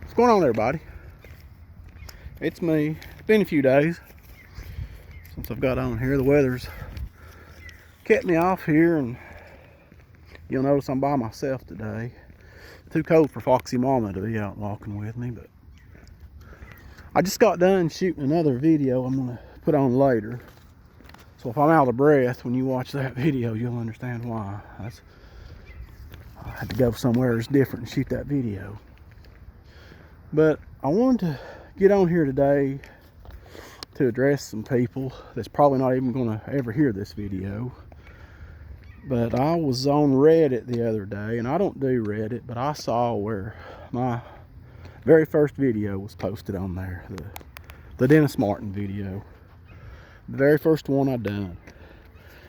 What's going on, everybody? It's me. It's been a few days since I've got on here. The weather's kept me off here, and you'll notice I'm by myself today. Too cold for Foxy Mama to be out walking with me, but I just got done shooting another video I'm gonna put on later. So if I'm out of breath when you watch that video, you'll understand why. I had to go somewhere that's different and shoot that video. But I wanted to get on here today to address some people that's probably not even going to ever hear this video. But I was on Reddit the other day, and I don't do Reddit, but I saw where my very first video was posted on there, the Dennis Martin video, the very first one I done.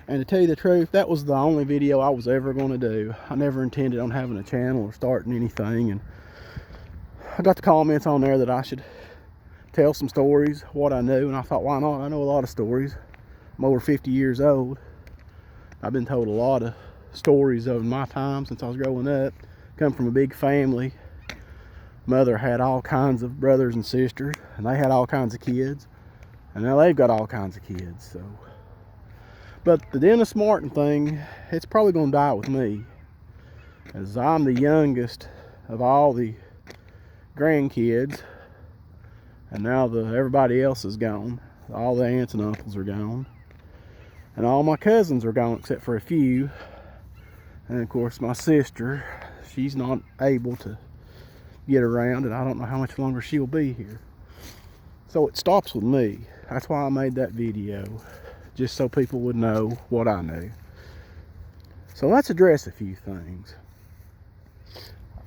And to tell you the truth, that was the only video I was ever going to do. I never intended on having a channel or starting anything, and I got the comments on there that I should tell some stories, what I knew, and I thought, why not? I know a lot of stories. I'm over 50 years old. I've been told a lot of stories of my time since I was growing up. Come from a big family. Mother had all kinds of brothers and sisters, and they had all kinds of kids, and now they've got all kinds of kids. So, but the Dennis Martin thing, it's probably going to die with me, as I'm the youngest of all the grandkids, and now everybody else is gone. All the aunts and uncles are gone, and all my cousins are gone except for a few. And of course my sister, she's not able to get around, and I don't know how much longer she'll be here. So it stops with me. That's why I made that video, just so people would know what I knew. So let's address a few things.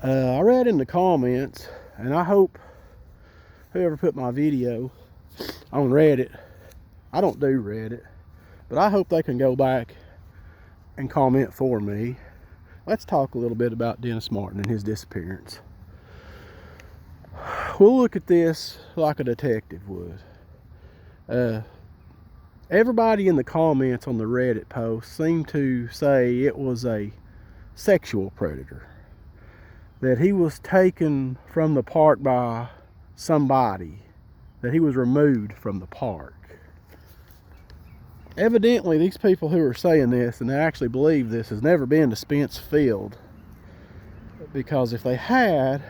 I read in the comments, and I hope whoever put my video on Reddit, I don't do Reddit, but I hope they can go back and comment for me. Let's talk a little bit about Dennis Martin and his disappearance. We'll look at this like a detective would. Everybody in the comments on the Reddit post seemed to say it was a sexual predator, that he was taken from the park by somebody, that he was removed from the park. Evidently, these people who are saying this, and they actually believe this, has never been to Spence Field, because if they had,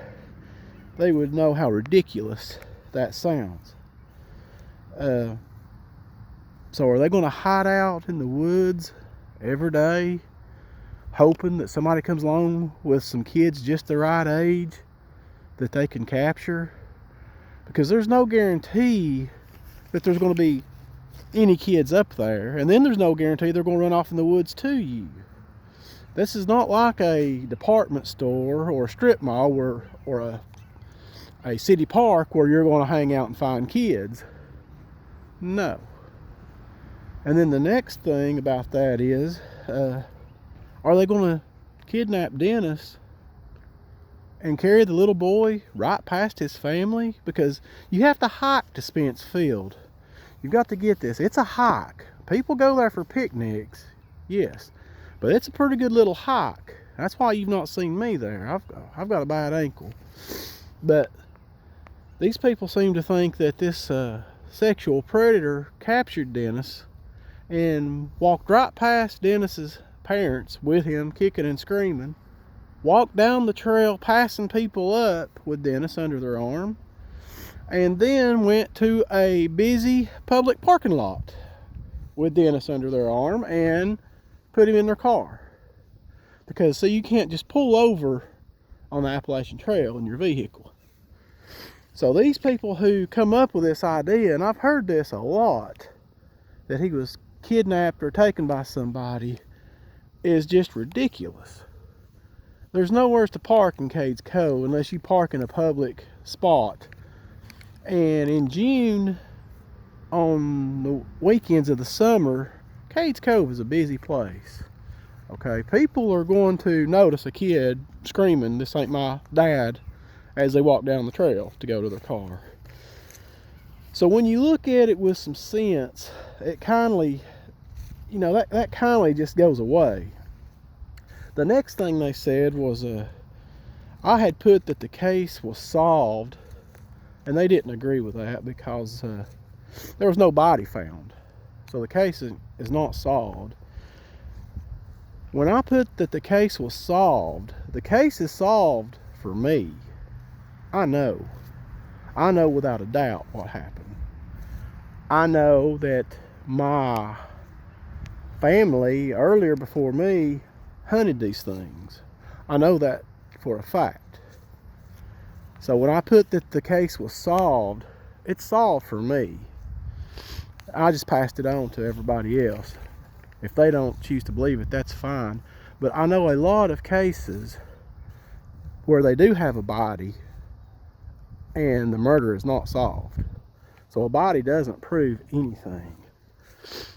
they would know how ridiculous that sounds. So are they going to hide out in the woods every day, hoping that somebody comes along with some kids just the right age that they can capture? Because there's no guarantee that there's going to be any kids up there, and then there's no guarantee they're going to run off in the woods to you. This is not like a department store or a strip mall or a city park where you're going to hang out and find kids. No. And then the next thing about that is, are they going to kidnap Dennis and carry the little boy right past his family? Because you have to hike to Spence Field. You've got to get this. It's a hike. People go there for picnics, yes, but it's a pretty good little hike. That's why you've not seen me there. I've got a bad ankle. But these people seem to think that this sexual predator captured Dennis and walked right past Dennis's parents with him, kicking and screaming, walked down the trail passing people up with Dennis under their arm, and then went to a busy public parking lot with Dennis under their arm and put him in their car. Because see, you can't just pull over on the Appalachian Trail in your vehicle. So these people who come up with this idea, and I've heard this a lot, that he was kidnapped or taken by somebody, is just ridiculous. There's nowhere to park in Cades Cove unless you park in a public spot. And in June, on the weekends of the summer, Cades Cove is a busy place. Okay, people are going to notice a kid screaming, "This ain't my dad," as they walk down the trail to go to their car. So when you look at it with some sense, it kindly, that kindly just goes away. The next thing they said was, I had put that the case was solved, and they didn't agree with that because there was no body found. So the case is not solved. When I put that the case was solved, the case is solved for me. I know without a doubt what happened. I know that my family earlier before me hunted these things. I know that for a fact. So when I put that the case was solved, it's solved for me. I just passed it on to everybody else. If they don't choose to believe it, that's fine. But I know a lot of cases where they do have a body and the murder is not solved. So a body doesn't prove anything.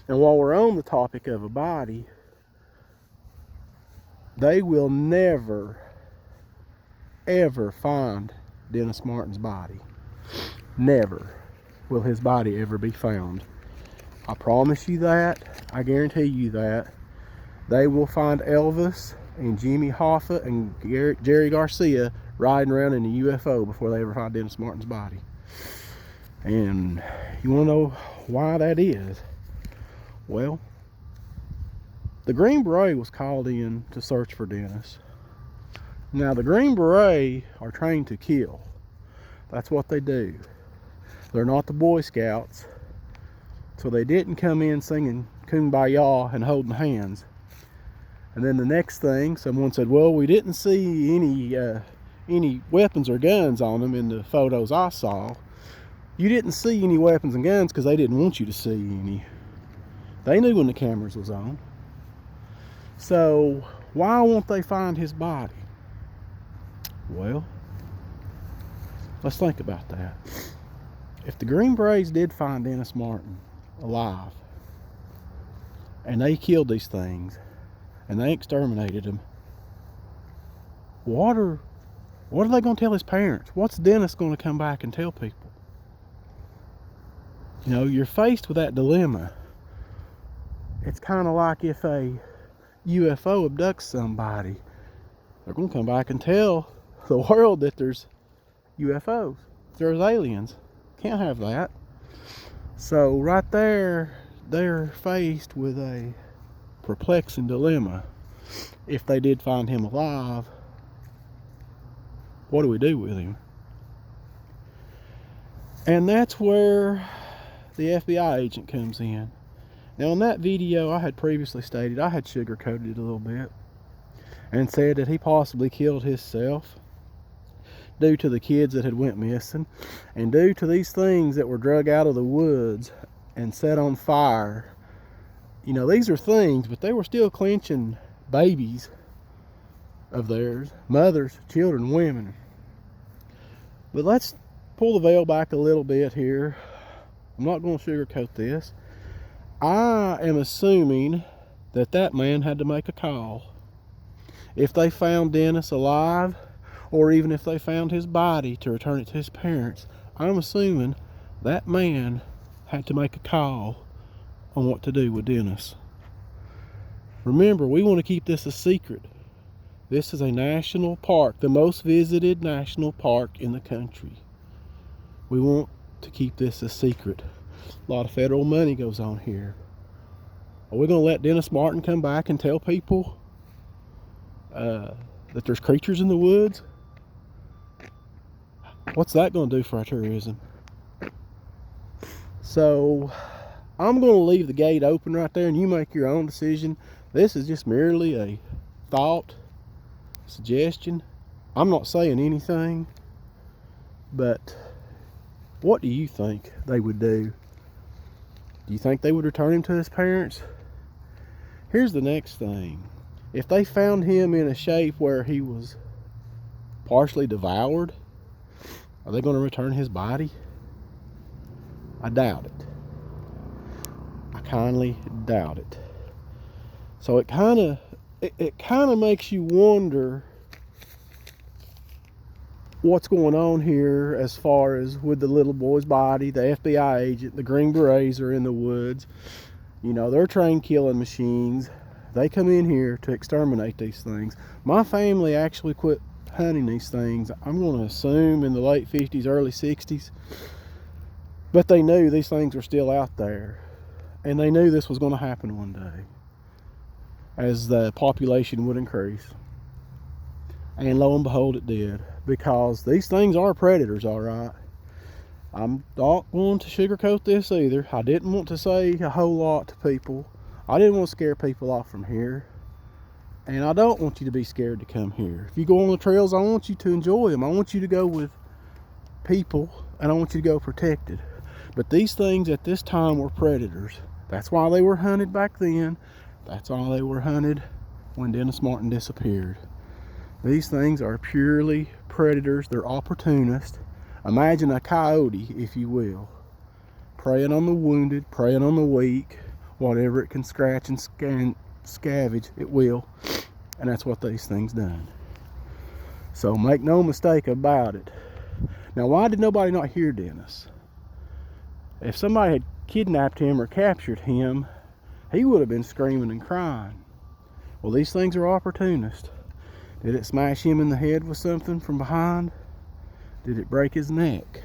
And while we're on the topic of a body, they will never, ever find Dennis Martin's body. Never will his body ever be found. I promise you that. I guarantee you that. They will find Elvis and Jimmy Hoffa and Jerry Garcia riding around in a UFO before they ever find Dennis Martin's body. And you want to know why that is? Well, the Green Beret was called in to search for Dennis. Now, the Green Beret are trained to kill. That's what they do. They're not the Boy Scouts. So they didn't come in singing Kumbaya and holding hands. And then the next thing, someone said, well, we didn't see any weapons or guns on them in the photos I saw. You didn't see any weapons and guns because they didn't want you to see any. They knew when the cameras was on. So why won't they find his body? Well, let's think about that. If the Green Berets did find Dennis Martin alive, and they killed these things, and they exterminated him, what are they going to tell his parents? What's Dennis going to come back and tell people? You know, you're faced with that dilemma. It's kind of like if a UFO abducts somebody, they're going to come back and tell the world that there's UFOs, there's aliens. Can't have that. So right there, they're faced with a perplexing dilemma. If they did find him alive, what do we do with him? And that's where the FBI agent comes in. Now, in that video, I had previously stated, I had sugarcoated it a little bit and said that he possibly killed himself due to the kids that had went missing and due to these things that were drug out of the woods and set on fire. You know, these are things, but they were still clenching babies of theirs, mothers, children, women. But let's pull the veil back a little bit here. I'm not going to sugarcoat this. I am assuming that that man had to make a call. If they found Dennis alive, or even if they found his body to return it to his parents, I'm assuming that man had to make a call on what to do with Dennis. Remember, we want to keep this a secret. This is a national park, the most visited national park in the country. We want to keep this a secret. A lot of federal money goes on here. Are we going to let Dennis Martin come back and tell people that there's creatures in the woods? What's that going to do for our tourism? So I'm going to leave the gate open right there and you make your own decision. This is just merely a thought, suggestion. I'm not saying anything, but what do you think they would do? Do you think they would return him to his parents? Here's the next thing. If they found him in a shape where he was partially devoured, are they going to return his body? I doubt it. I kindly doubt it. So it kind of makes you wonder what's going on here as far as with the little boy's body. The FBI agent, the Green Berets are in the woods. You know, they're trained killing machines. They come in here to exterminate these things. My family actually quit hunting these things, I'm going to assume in the late 50s, early 60s. But they knew these things were still out there. And they knew this was going to happen one day as the population would increase. And lo and behold, it did. Because these things are predators, all right. I'm not going to sugarcoat this either. I didn't want to say a whole lot to people. I didn't want to scare people off from here. And I don't want you to be scared to come here. If you go on the trails, I want you to enjoy them. I want you to go with people, and I want you to go protected. But these things at this time were predators. That's why they were hunted back then. That's why they were hunted when Dennis Martin disappeared. These things are purely predators. They're opportunists. Imagine a coyote, if you will, preying on the wounded, preying on the weak, whatever it can scratch and scavenge, it will. And that's what these things done. So make no mistake about it. Now, why did nobody not hear Dennis? If somebody had kidnapped him or captured him, he would have been screaming and crying. Well, these things are opportunists. Did it smash him in the head with something from behind? Did it break his neck?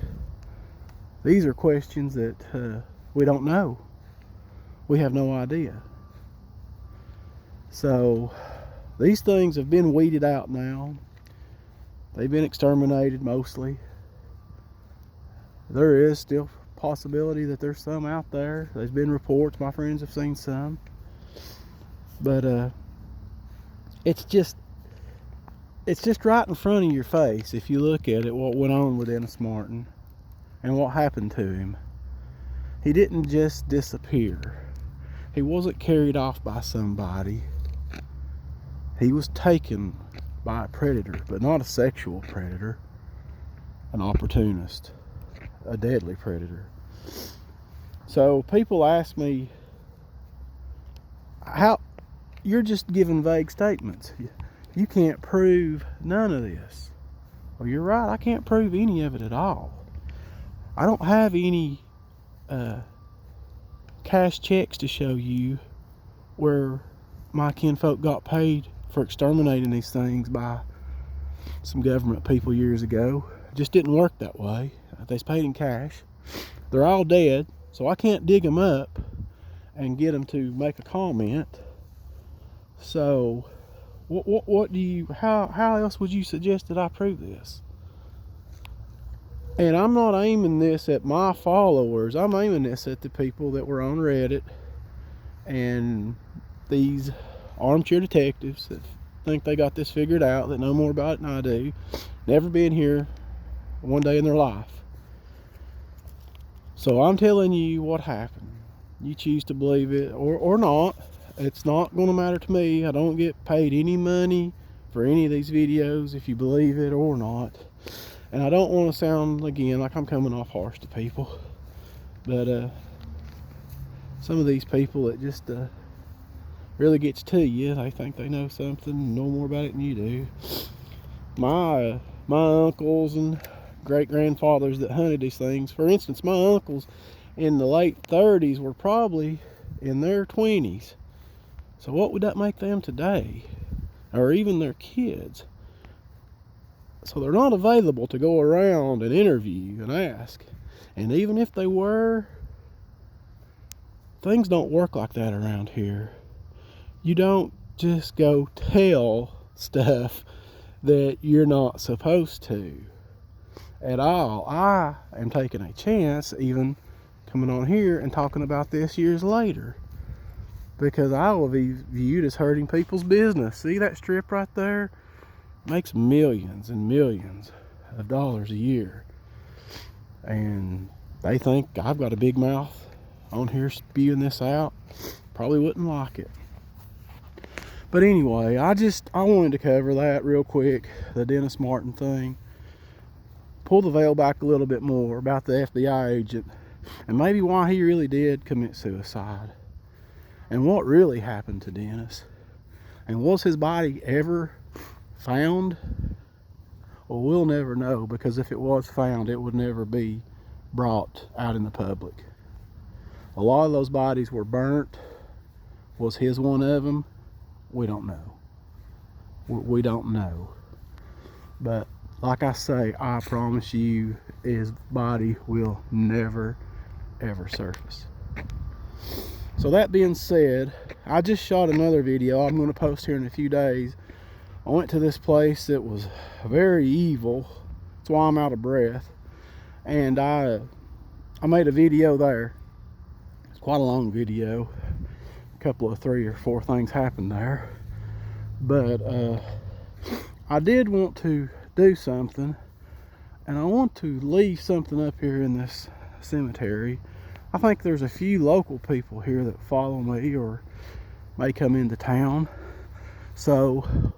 These are questions that we don't know. We have no idea. So these things have been weeded out now. They've been exterminated mostly. There is still possibility that there's some out there. There's been reports, my friends have seen some. But it's just right in front of your face if you look at it, what went on with Dennis Martin and what happened to him. He didn't just disappear. He wasn't carried off by somebody. He was taken by a predator, but not a sexual predator, an opportunist, a deadly predator. So people ask me, how you're just giving vague statements. You can't prove none of this. Well, you're right. I can't prove any of it at all. I don't have any cash checks to show you where my kinfolk got paid for exterminating these things by some government people years ago. It just didn't work that way. They was paid in cash. They're all dead, so I can't dig them up and get them to make a comment. So what do you, how else would you suggest that I prove this? And I'm not aiming this at my followers. I'm aiming this at the people that were on Reddit and these armchair detectives that think they got this figured out, that know more about it than I do, never been here one day in their life. So I'm telling you what happened. You choose to believe it or not. It's not going to matter to me. I don't get paid any money for any of these videos, if you believe it or not. And I don't want to sound, again, like I'm coming off harsh to people. But some of these people, it just really gets to you. They think they know something, know more about it than you do. My uncles and great-grandfathers that hunted these things, for instance, my uncles in the late 30s were probably in their 20s. So what would that make them today? Or even their kids? So they're not available to go around and interview and ask. And even if they were, things don't work like that around here. You don't just go tell stuff that you're not supposed to at all. I am taking a chance even coming on here and talking about this years later, because I will be viewed as hurting people's business. See that strip right there? Makes millions and millions of dollars a year. And they think I've got a big mouth on here spewing this out. Probably wouldn't like it. But anyway, I wanted to cover that real quick, the Dennis Martin thing. Pull the veil back a little bit more about the FBI agent and maybe why he really did commit suicide. And what really happened to Dennis. And was his body ever found? Well, we'll never know, because if it was found, it would never be brought out in the public. A lot of those bodies were burnt. Was his one of them? We don't know. We don't know. But like I say, I promise you, his body will never ever surface. So that being said, I just shot another video I'm going to post here in a few days. I went to this place that was very evil. That's why I'm out of breath. And I made a video there. It's quite a long video. A couple of 3 or 4 things happened there. But I did want to do something, and I want to leave something up here in this cemetery. I think there's a few local people here that follow me or may come into town. So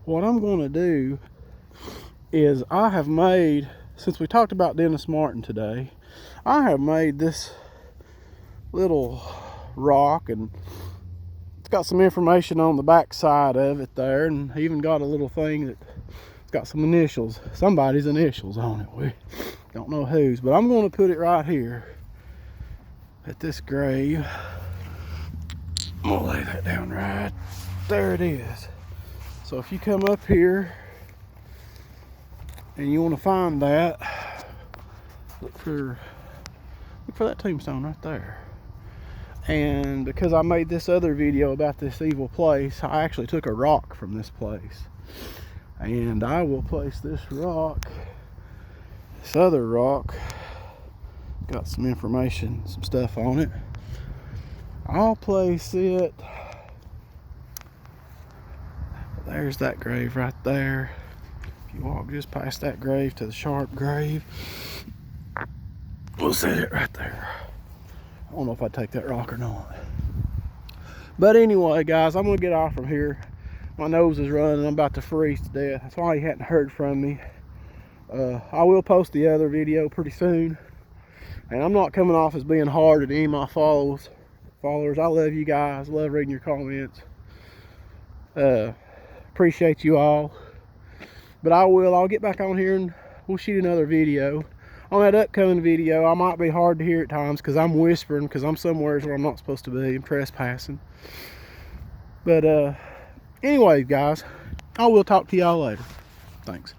what I'm going to do is, I have made, since we talked about Dennis Martin today, I have made this little rock, and it's got some information on the back side of it there, and even got a little thing that it's got some initials, somebody's initials on it. We don't know whose, but I'm going to put it right here at this grave. I'm gonna lay that down right there. It is. So if you come up here and you want to find that, look for that tombstone right there. And because I made this other video about this evil place, I actually took a rock from this place, and I will place this rock, this other rock, got some information, some stuff on it. I'll place it, there's that grave right there. If you walk just past that grave to the Sharp grave, we'll set it right there. I don't know if I'd take that rock or not. But anyway, guys, I'm gonna get off from here. My nose is running, I'm about to freeze to death. That's why you hadn't heard from me. I will post the other video pretty soon. And I'm not coming off as being hard at any of my followers. I love you guys, love reading your comments. Appreciate you all. But I'll get back on here and we'll shoot another video. On that upcoming video, I might be hard to hear at times because I'm whispering, because I'm somewhere where I'm not supposed to be. I'm trespassing. But anyway, guys, I will talk to y'all later. Thanks.